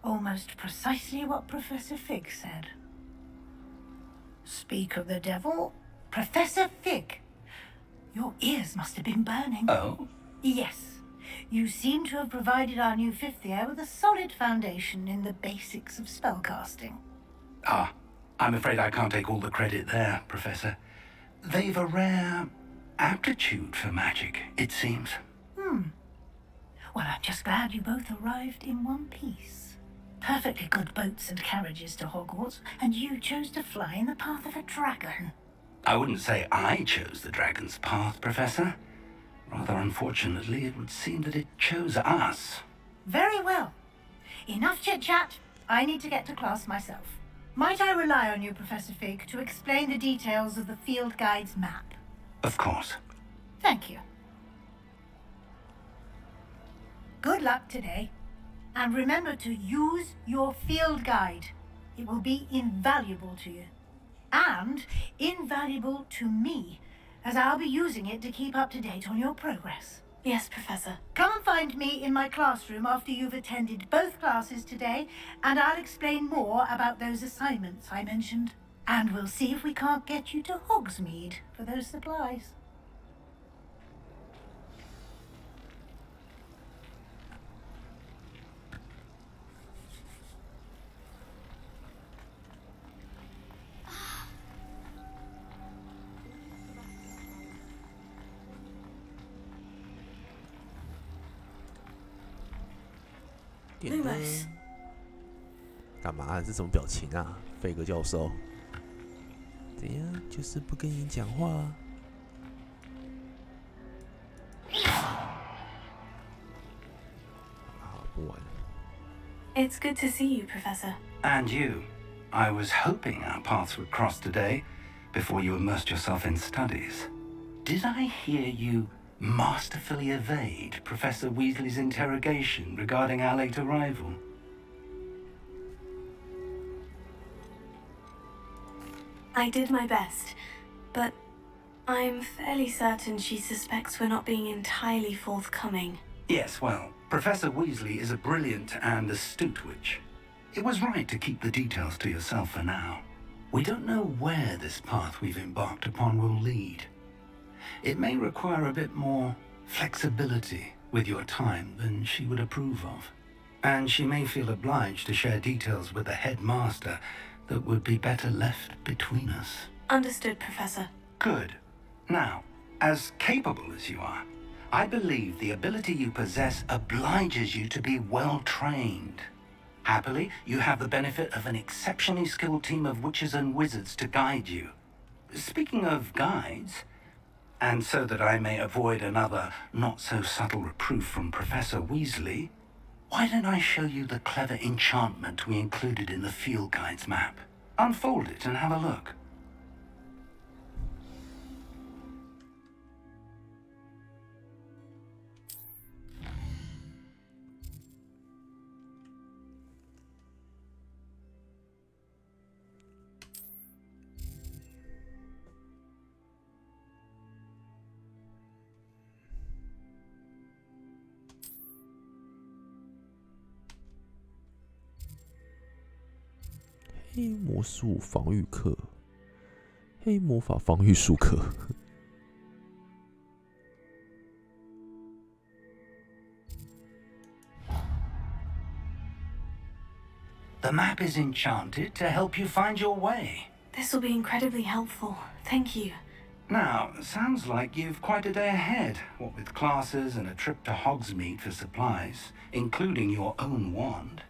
Almost precisely what Professor Fig said. Speak of the devil, Professor Fig. Your ears must have been burning. Oh? Yes. You seem to have provided our new fifth year with a solid foundation in the basics of spellcasting. Ah, I'm afraid I can't take all the credit there, Professor. They've a rare aptitude for magic, it seems. Well, I'm just glad you both arrived in one piece. Perfectly good boats and carriages to Hogwarts, and you chose to fly in the path of a dragon. I wouldn't say I chose the dragon's path, Professor. Rather unfortunately, it would seem that it chose us. Very well. Enough chit-chat. I need to get to class myself. Might I rely on you, Professor Fig, to explain the details of the field guide's map? Of course. Thank you. Good luck today. And remember to use your field guide. It will be invaluable to you. And invaluable to me, as I'll be using it to keep up to date on your progress. Yes, Professor. Come and find me in my classroom after you've attended both classes today, and I'll explain more about those assignments I mentioned. And we'll see if we can't get you to Hogsmeade for those supplies.点灯，干嘛？这什么表情啊，费格教授？怎样？就是不跟你讲话啊？好，不玩了。It's good to see you, Professor. And you. I was hoping our paths would cross today, before you immersed yourself in studies. Did I hear you masterfully evade Professor Weasley's interrogation regarding our late arrival? I did my best, but I'm fairly certain she suspects we're not being entirely forthcoming. Yes, well, Professor Weasley is a brilliant and astute witch. It was right to keep the details to yourself for now. We don't know where this path we've embarked upon will lead. It may require a bit more flexibility with your time than she would approve of. And she may feel obliged to share details with the headmaster that would be better left between us. Understood, Professor. Good. Now, as capable as you are, I believe the ability you possess obliges you to be well trained. Happily, you have the benefit of an exceptionally skilled team of witches and wizards to guide you. Speaking of guides, and so that I may avoid another not-so-subtle reproof from Professor Weasley, why don't I show you the clever enchantment we included in the field guide's map? Unfold it and have a look.黑魔术防御课，黑魔法防御术课。The map is enchanted to help you find your way. This will be incredibly helpful. Thank you. Now, sounds like you've quite a day ahead, what with classes and a trip to Hogsmeade for supplies, including your own wand.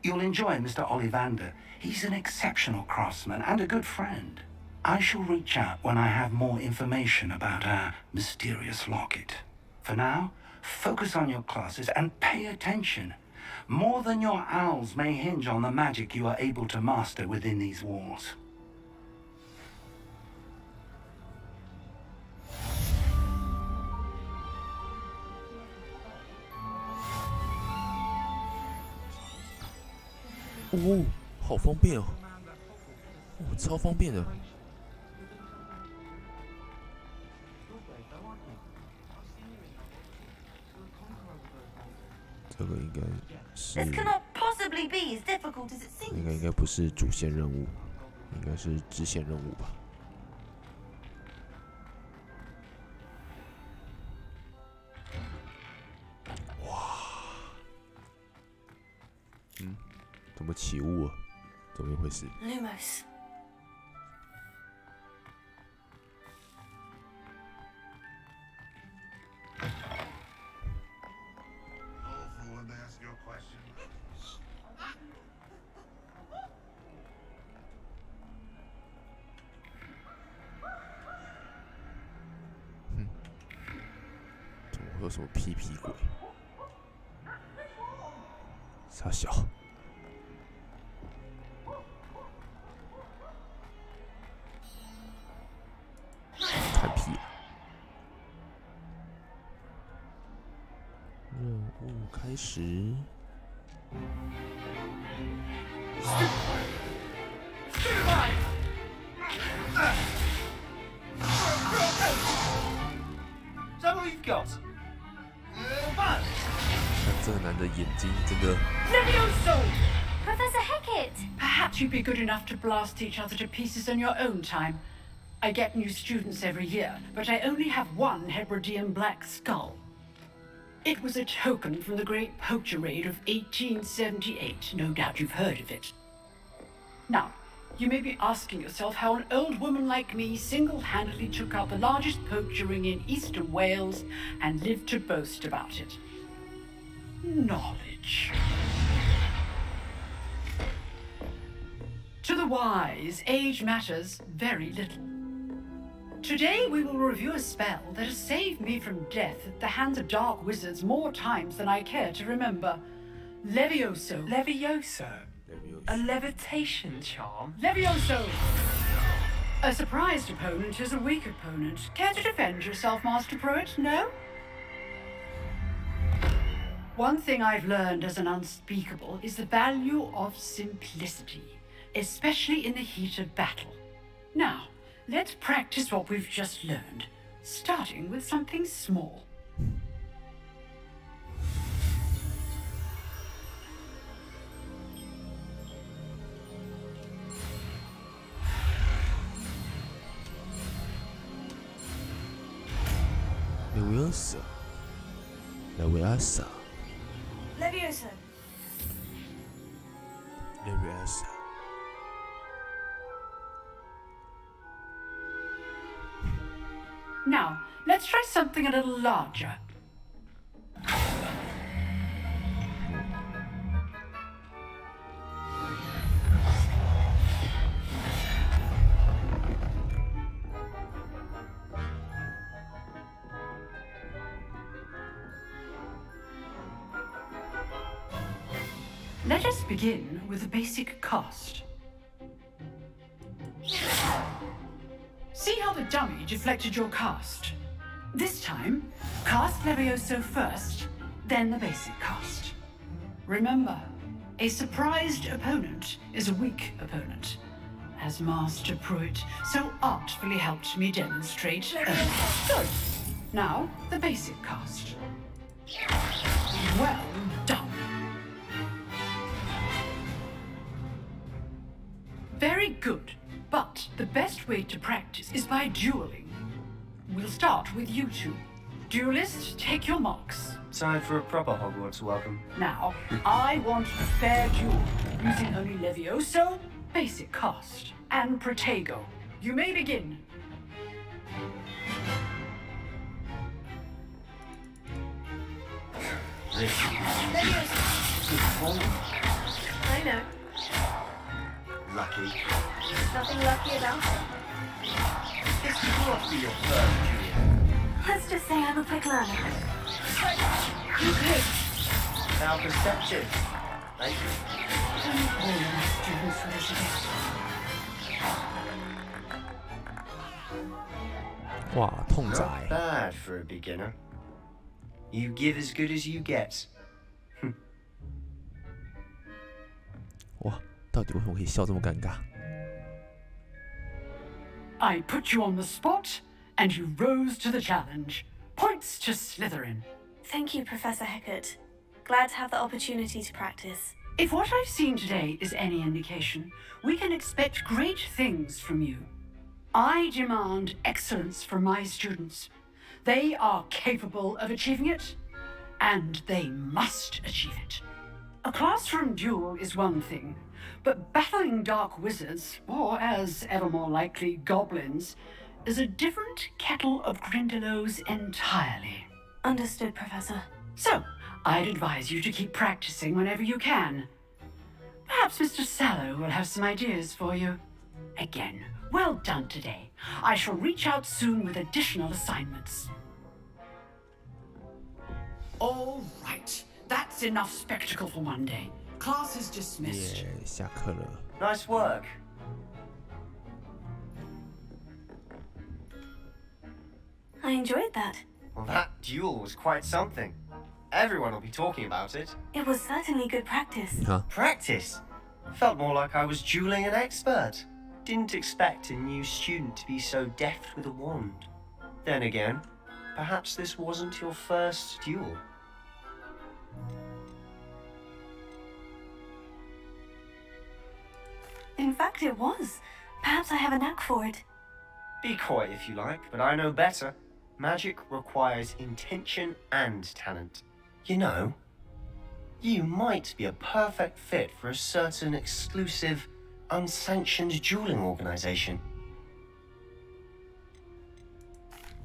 You'll enjoy Mr. Ollivander. He's an exceptional craftsman and a good friend. I shall reach out when I have more information about our mysterious locket. For now, Focus on your classes and pay attention. More than your owls may hinge on the magic you are able to master within these walls. Oh, 好方便哦！哦，超方便的。这个应该是， This cannot possibly be as difficult as it 应 seems. 该不是主线任务，应该是支线任务吧。哇，怎么起雾了？怎么一回事？ Lumos. Hmm. 怎么会有什么屁屁鬼？傻小。 看屁！任务开始。看这个男的眼睛真的。 Professor Hecat! Perhaps you'd be good enough to blast each other to pieces on your own time. I get new students every year, but I only have one Hebridean black skull. It was a token from the Great Poacher Raid of 1878. No doubt you've heard of it. Now, you may be asking yourself how an old woman like me single-handedly took out the largest poacher ring in eastern Wales and lived to boast about it. Knowledge. To the wise, age matters very little. Today we will review a spell that has saved me from death at the hands of dark wizards more times than I care to remember. Levioso. Levioso? A levitation charm? Levioso! A surprised opponent is a weak opponent. Care to defend yourself, Master Pruitt? No? One thing I've learned as an unspeakable is the value of simplicity, especially in the heat of battle. Now, let's practice what we've just learned, starting with something small. Leviosa. Leviosa. Leviosa. Leviosa. Now, let's try something a little larger. Let us begin with a basic cast. See how the dummy deflected your cast? This time, cast Levioso first, then the basic cast. Remember, a surprised opponent is a weak opponent, as Master Pruitt so artfully helped me demonstrate earlier. Good. Now, the basic cast. Well done. Very good. But the best way to practice is by dueling. We'll start with you two. Duelists, take your marks. Time for a proper Hogwarts welcome. Now, I want a fair duel, using only Levioso, basic cast, and Protego. You may begin. I know. Lucky. Nothing lucky about it. This must be your first year. Let's just say I'm a quick learner. How perceptive. Thank you.哇，痛仔 Not bad for a beginner. You give as good as you get. 哇，到底为什么可以笑这么尴尬？ I put you on the spot, and you rose to the challenge. Points to Slytherin. Thank you, Professor Hecat. Glad to have the opportunity to practice. If what I've seen today is any indication, we can expect great things from you. I demand excellence from my students. They are capable of achieving it, and they must achieve it. A classroom duel is one thing, but battling dark wizards, or as ever more likely, goblins, is a different kettle of Grindylows entirely. Understood, Professor. So, I'd advise you to keep practicing whenever you can. Perhaps Mr. Sallow will have some ideas for you. Again, well done today. I shall reach out soon with additional assignments. All right. That's enough spectacle for one day. Class is dismissed. 下课了。 Nice work. I enjoyed that. Well, that duel was quite something. Everyone will be talking about it. It was certainly good practice. Huh? Practice? Felt more like I was dueling an expert. Didn't expect a new student to be so deft with a wand. Then again, perhaps this wasn't your first duel. In fact, it was. Perhaps I have a knack for it. Be coy if you like, but I know better. Magic requires intention and talent. You know, you might be a perfect fit for a certain exclusive, unsanctioned dueling organization.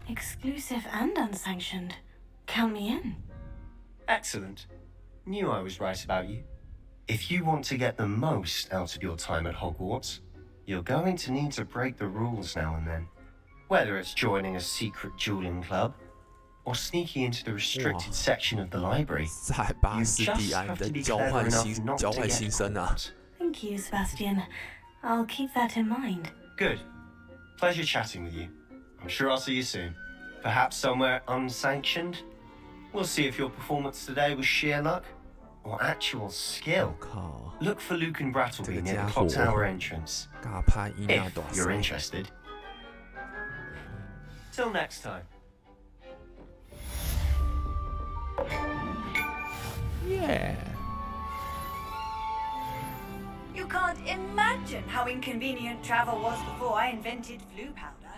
Exclusive and unsanctioned. Count me in. Excellent. Knew I was right about you. If you want to get the most out of your time at Hogwarts, you're going to need to break the rules now and then. Whether it's joining a secret dueling club, or sneaking into the restricted section of the library, you just have to be clever enough not to get caught. Thank you, Sebastian. I'll keep that in mind. Good. Pleasure chatting with you. I'm sure I'll see you soon. Perhaps somewhere unsanctioned? We'll see if your performance today was sheer luck or actual skill. Look for Luke and Brattleby near the clock tower entrance. If you're interested. Till next time. Yeah. You can't imagine how inconvenient travel was before I invented flu powder.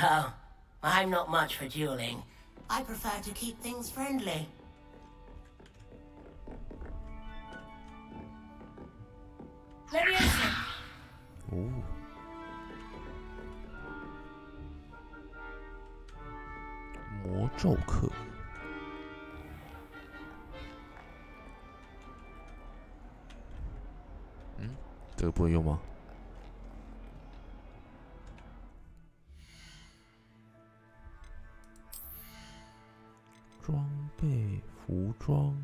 Oh, I'm not much for dueling. I prefer to keep things friendly. Leviosa. Ooh. 魔咒课。这个不能用吗？装备、服装。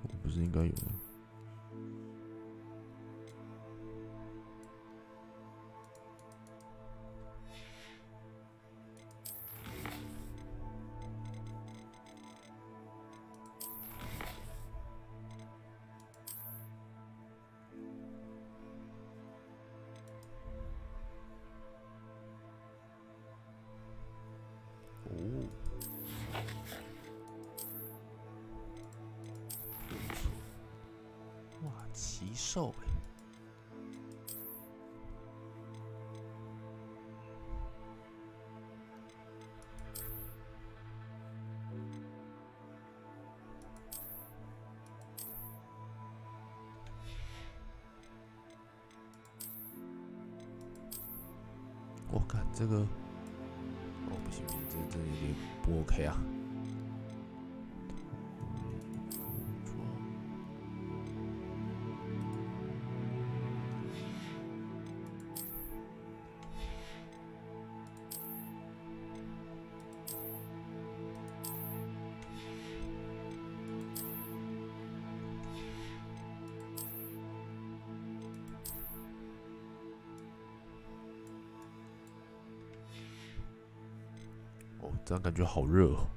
我不是应该有吗？哇，奇兽哎！我看这个，哦不行不行，这有点不 OK 啊。这样感觉好热哦。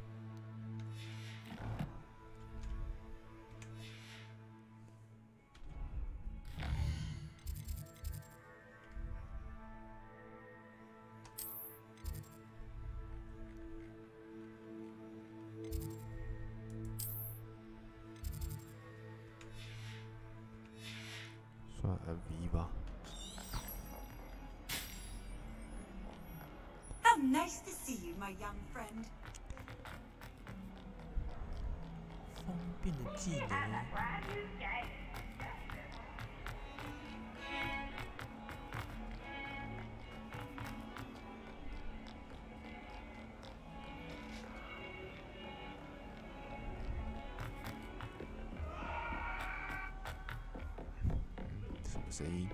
算 MV 吧。 How nice to see you, my young friend. 方便的技能。什么声音？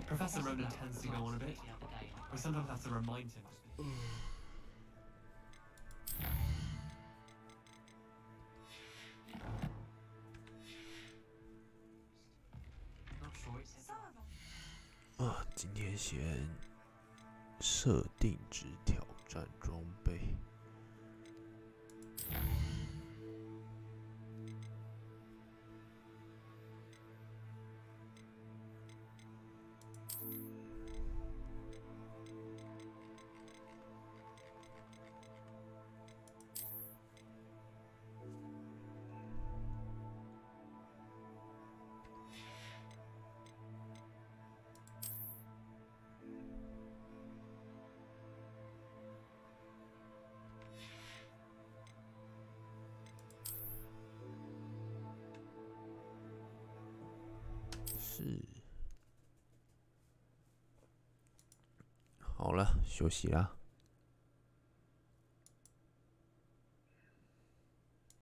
Professor Ronan tends to go on a bit. We sometimes have to remind him. Not sure it's 今天先设定值挑战装备。 是，好了，休息啦。